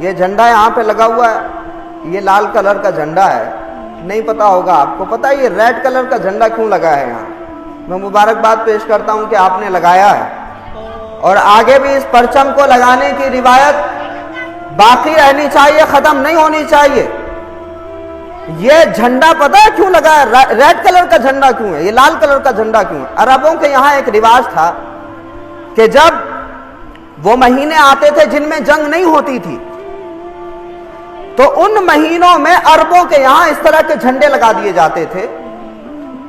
یہ جھنڈا یہاں پہ لگا ہوا ہے، یہ لال کلر کا جھنڈا ہے، نہیں پتا ہوگا آپ کو، پتا ہے یہ ریڈ کلر کا جھنڈا کیوں لگا ہے یہاں؟ میں مبارکباد پیش کرتا ہوں کہ آپ نے لگایا ہے، اور آگے بھی اس پرچم کو لگانے کی روایت باقی رہنی چاہیے، ختم نہیں ہونی چاہیے۔ یہ جھنڈا پتا ہے کیوں لگا ہے؟ ریڈ کلر کا جھنڈا کیوں ہے؟ یہ لال کلر کا جھنڈا کیوں ہے؟ عربوں کے یہاں ایک رواج تھا کہ جب وہ مہینے آتے تھے جن میں جنگ نہیں ہوتی تھی، تو ان مہینوں میں عربوں کے یہاں اس طرح کے جھنڈے لگا دیے جاتے تھے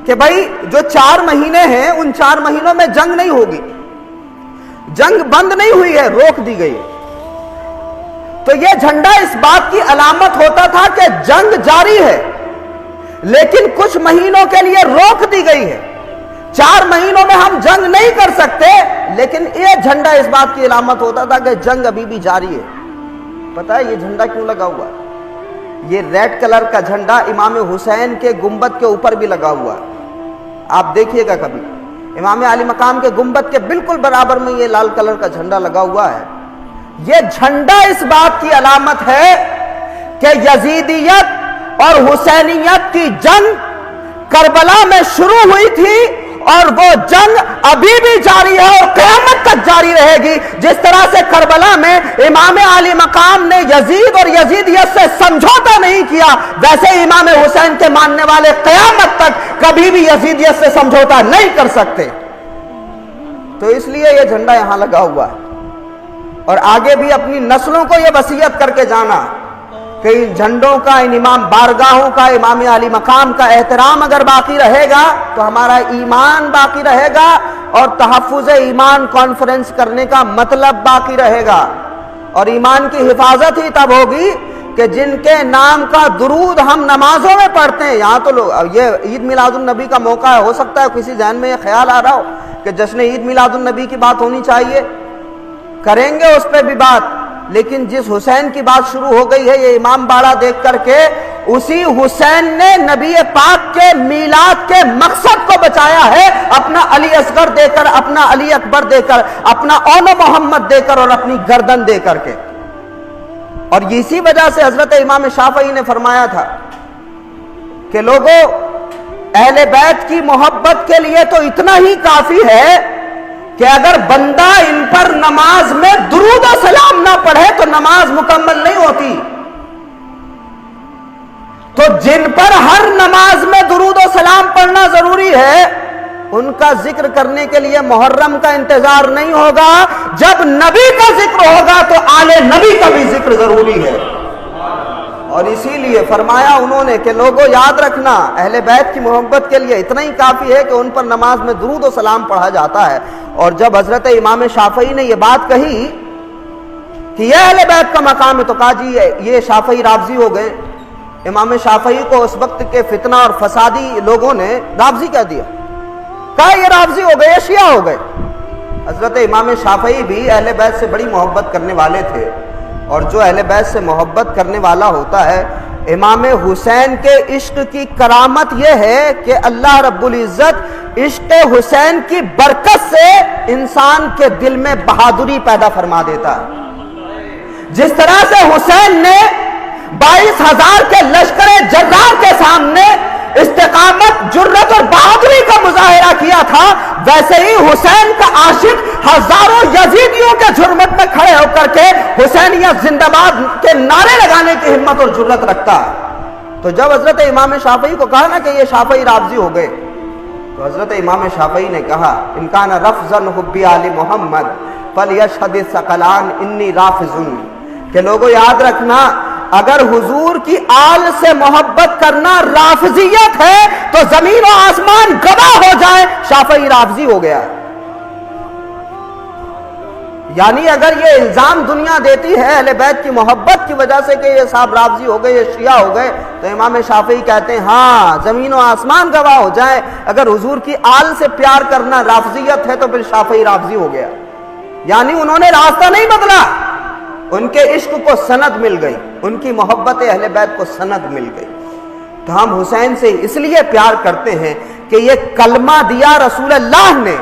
کہ بھائی جو 4 مہینے ہیں ان 4 مہینوں میں جنگ نہیں ہوگی، جنگ بند نہیں ہوئی ہے، روک دی گئی ہے۔ تو یہ جھنڈا اس بات کی علامت ہوتا تھا کہ جنگ جاری ہے لیکن کچھ مہینوں کے لیے روک دی گئی ہے، 4 مہینوں میں ہم جنگ نہیں کر سکتے، لیکن یہ جھنڈا اس بات کی علامت ہوتا تھا کہ جنگ ابھی بھی جاری ہے۔ پتا ہے یہ جھنڈا کیوں لگا ہوا ہے؟ یہ ریڈ کلر کا جھنڈا امام حسین کے گنبد کے اوپر بھی لگا ہوا ہے، آپ دیکھیے گا کبھی امام علی مقام کے گنبد کے بالکل برابر میں یہ لال کلر کا جھنڈا لگا ہوا ہے۔ یہ جھنڈا اس بات کی علامت ہے کہ یزیدیت اور حسینیت کی جنگ کربلا میں شروع ہوئی تھی اور وہ جنگ ابھی بھی جاری ہے اور قیامت تک جاری رہے گی۔ جس طرح سے کربلا میں امام علی مقام نے یزید اور یزیدیت سے سمجھوتا نہیں کیا، ویسے امام حسین کے ماننے والے قیامت تک کبھی بھی یزیدیت سے سمجھوتا نہیں کر سکتے۔ تو اس لیے یہ جھنڈا یہاں لگا ہوا ہے، اور آگے بھی اپنی نسلوں کو یہ وصیت کر کے جانا کہ ان جھنڈوں کا، ان امام بارگاہوں کا، امام علی مقام کا احترام اگر باقی رہے گا تو ہمارا ایمان باقی رہے گا، اور تحفظ ایمان کانفرنس کرنے کا مطلب باقی رہے گا۔ اور ایمان کی حفاظت ہی تب ہوگی کہ جن کے نام کا درود ہم نمازوں میں پڑھتے ہیں۔ یہاں تو لوگ، یہ عید میلاد النبی کا موقع ہے، ہو سکتا ہے کسی ذہن میں یہ خیال آ رہا ہو کہ جشن عید میلاد النبی کی بات ہونی چاہیے، کریں گے اس پہ بھی بات، لیکن جس حسین کی بات شروع ہو گئی ہے یہ امام باڑہ دیکھ کر کے، اسی حسین نے نبی پاک کے میلاد کے مقصد کو بچایا ہے، اپنا علی اصغر دے کر، اپنا علی اکبر دے کر، اپنا اون محمد دے کر اور اپنی گردن دے کر کے۔ اور اسی وجہ سے حضرت امام شافعی نے فرمایا تھا کہ لوگوں، اہل بیت کی محبت کے لیے تو اتنا ہی کافی ہے کہ اگر بندہ ان پر نماز میں درود و سلام نہ پڑھے تو نماز مکمل نہیں ہوتی۔ تو جن پر ہر نماز میں درود و سلام پڑھنا ضروری ہے، ان کا ذکر کرنے کے لیے محرم کا انتظار نہیں ہوگا، جب نبی کا ذکر ہوگا تو آل نبی کا بھی ذکر ضروری ہے۔ اور اسی لیے فرمایا انہوں نے کہ لوگوں یاد رکھنا، اہل بیت کی محبت کے لیے اتنا ہی کافی ہے کہ ان پر نماز میں درود و سلام پڑھا جاتا ہے۔ اور جب حضرت امام شافعی نے یہ بات کہی کہ یہ اہل بیت کا مقام ہے، تو کہا جی یہ شافعی رافضی ہو گئے۔ امام شافعی کو اس وقت کے فتنہ اور فسادی لوگوں نے رافضی کہہ دیا، کہا یہ رافضی ہو گئے، یہ شیعہ ہو گئے۔ حضرت امام شافعی بھی اہل بیت سے بڑی محبت کرنے والے تھے، اور جو اہل بیت سے محبت کرنے والا ہوتا ہے، امام حسین کے عشق کی کرامت یہ ہے کہ اللہ رب العزت عشق حسین کی برکت سے انسان کے دل میں بہادری پیدا فرما دیتا ہے۔ جس طرح سے حسین نے 22,000 کے لشکر جرار کے سامنے استقامت، جرت اور بہادری کا مظاہرہ کیا تھا، ویسے ہی حسین کا عاشق ہزاروں یزیدیوں کے جھرمٹ میں کھڑے ہو کر کے حسینیت زندہ باد کے نعرے لگانے کی ہمت اور جرت رکھتا ہے۔ تو جب حضرت امام شافعی کو کہا نا کہ یہ شافعی رافضی ہو گئے، تو حضرت امام شافعی نے کہا ان کان رفضا حبی آل محمد فلیشہد الثقلان انی رافض، کہ لوگوں یاد رکھنا، اگر حضور کی آل سے محبت کرنا رافضیت ہے تو زمین و آسمان گواہ ہو جائیں شافعی رافضی ہو گیا۔ یعنی اگر یہ الزام دنیا دیتی ہے اہل بیت کی محبت کی وجہ سے کہ یہ صاحب رافضی ہو گئے، یہ شیعہ ہو گئے، تو امام شافعی کہتے ہیں ہاں زمین و آسمان گواہ ہو جائیں، اگر حضور کی آل سے پیار کرنا رافضیت ہے تو پھر شافعی رافضی ہو گیا۔ یعنی انہوں نے راستہ نہیں بدلا، ان کے عشق کو سند مل گئی، ان کی محبت اہل بیت کو سند مل گئی۔ تو ہم حسین سے اس لیے پیار کرتے ہیں کہ یہ کلمہ دیا رسول اللہ نے،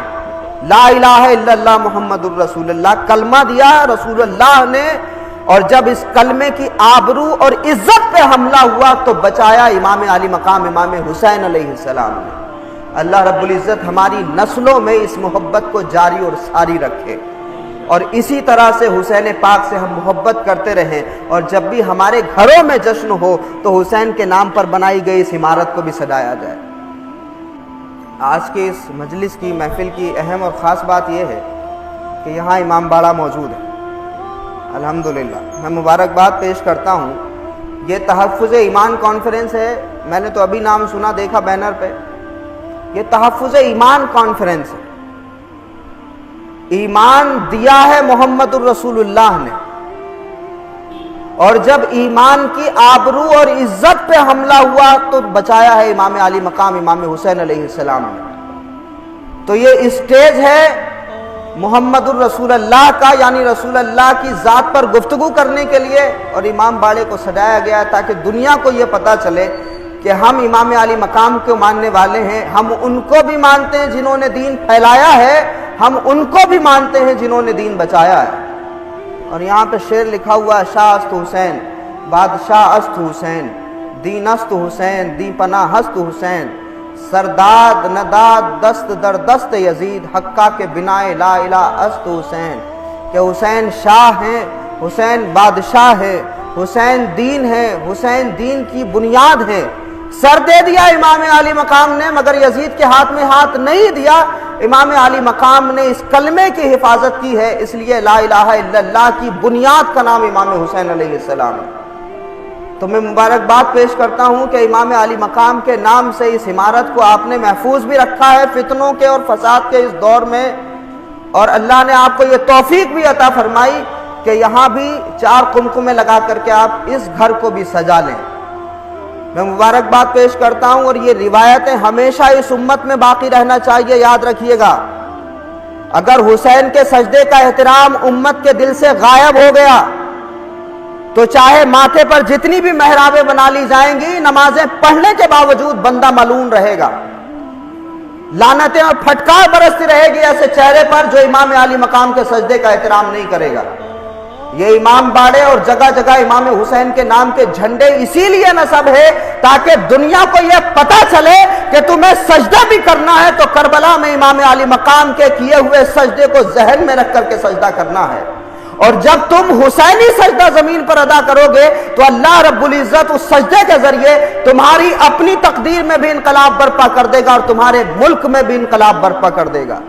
لا الہ الا اللہ محمد الرسول اللہ، کلمہ دیا رسول اللہ نے اور جب اس کلمے کی آبرو اور عزت پہ حملہ ہوا تو بچایا امام علی مقام امام حسین علیہ السلام نے۔ اللہ رب العزت ہماری نسلوں میں اس محبت کو جاری اور ساری رکھے، اور اسی طرح سے حسین پاک سے ہم محبت کرتے رہیں، اور جب بھی ہمارے گھروں میں جشن ہو تو حسین کے نام پر بنائی گئی اس عمارت کو بھی سجایا جائے۔ آج کے اس مجلس کی محفل کی اہم اور خاص بات یہ ہے کہ یہاں امام باڑہ موجود ہے۔ الحمدللہ میں مبارکباد پیش کرتا ہوں۔ یہ تحفظ ایمان کانفرنس ہے، میں نے تو ابھی نام سنا دیکھا بینر پہ، یہ تحفظ ایمان کانفرنس ہے۔ ایمان دیا ہے محمد الرسول اللہ نے، اور جب ایمان کی آبرو اور عزت پہ حملہ ہوا تو بچایا ہے امام علی مقام امام حسین علیہ السلام نے۔ تو یہ اسٹیج ہے محمد الرسول اللہ کا، یعنی رسول اللہ کی ذات پر گفتگو کرنے کے لیے، اور امام باڑے کو سجایا گیا ہے تاکہ دنیا کو یہ پتہ چلے کہ ہم امام علی مقام کو ماننے والے ہیں۔ ہم ان کو بھی مانتے ہیں جنہوں نے دین پھیلایا ہے، ہم ان کو بھی مانتے ہیں جنہوں نے دین بچایا ہے۔ اور یہاں پہ شعر لکھا ہوا ہے، شاہ است حسین بادشاہ است حسین، دین است حسین دی پناہ ہست حسین، سرداد نداد دست در دست یزید، حقہ کے بنائے لا الہ است حسین۔ کہ حسین شاہ ہیں، حسین بادشاہ ہے، حسین دین ہے، حسین دین کی بنیاد ہے۔ سر دے دیا امام علی مقام نے، مگر یزید کے ہاتھ میں ہاتھ نہیں دیا۔ امام علی مقام نے اس کلمے کی حفاظت کی ہے، اس لیے لا الہ الا اللہ کی بنیاد کا نام امام حسین علیہ السلام ہے۔ تو میں مبارکباد پیش کرتا ہوں کہ امام علی مقام کے نام سے اس عمارت کو آپ نے محفوظ بھی رکھا ہے فتنوں کے اور فساد کے اس دور میں، اور اللہ نے آپ کو یہ توفیق بھی عطا فرمائی کہ یہاں بھی 4 قمقمے لگا کر کے آپ اس گھر کو بھی سجا لیں۔ میں مبارکباد پیش کرتا ہوں، اور یہ روایتیں ہمیشہ اس امت میں باقی رہنا چاہیے، یاد رکھیے گا۔ اگر حسین کے سجدے کا احترام امت کے دل سے غائب ہو گیا تو چاہے ماتھے پر جتنی بھی محرابیں بنا لی جائیں گی، نمازیں پڑھنے کے باوجود بندہ ملعون رہے گا، لعنتیں اور پھٹکار برستی رہے گی ایسے چہرے پر جو امام علی مقام کے سجدے کا احترام نہیں کرے گا۔ یہ امام باڑے اور جگہ جگہ امام حسین کے نام کے جھنڈے اسی لیے نصب ہے تاکہ دنیا کو یہ پتہ چلے کہ تمہیں سجدہ بھی کرنا ہے تو کربلا میں امام علی مقام کے کیے ہوئے سجدے کو ذہن میں رکھ کر کے سجدہ کرنا ہے۔ اور جب تم حسینی سجدہ زمین پر ادا کرو گے تو اللہ رب العزت اس سجدے کے ذریعے تمہاری اپنی تقدیر میں بھی انقلاب برپا کر دے گا اور تمہارے ملک میں بھی انقلاب برپا کر دے گا۔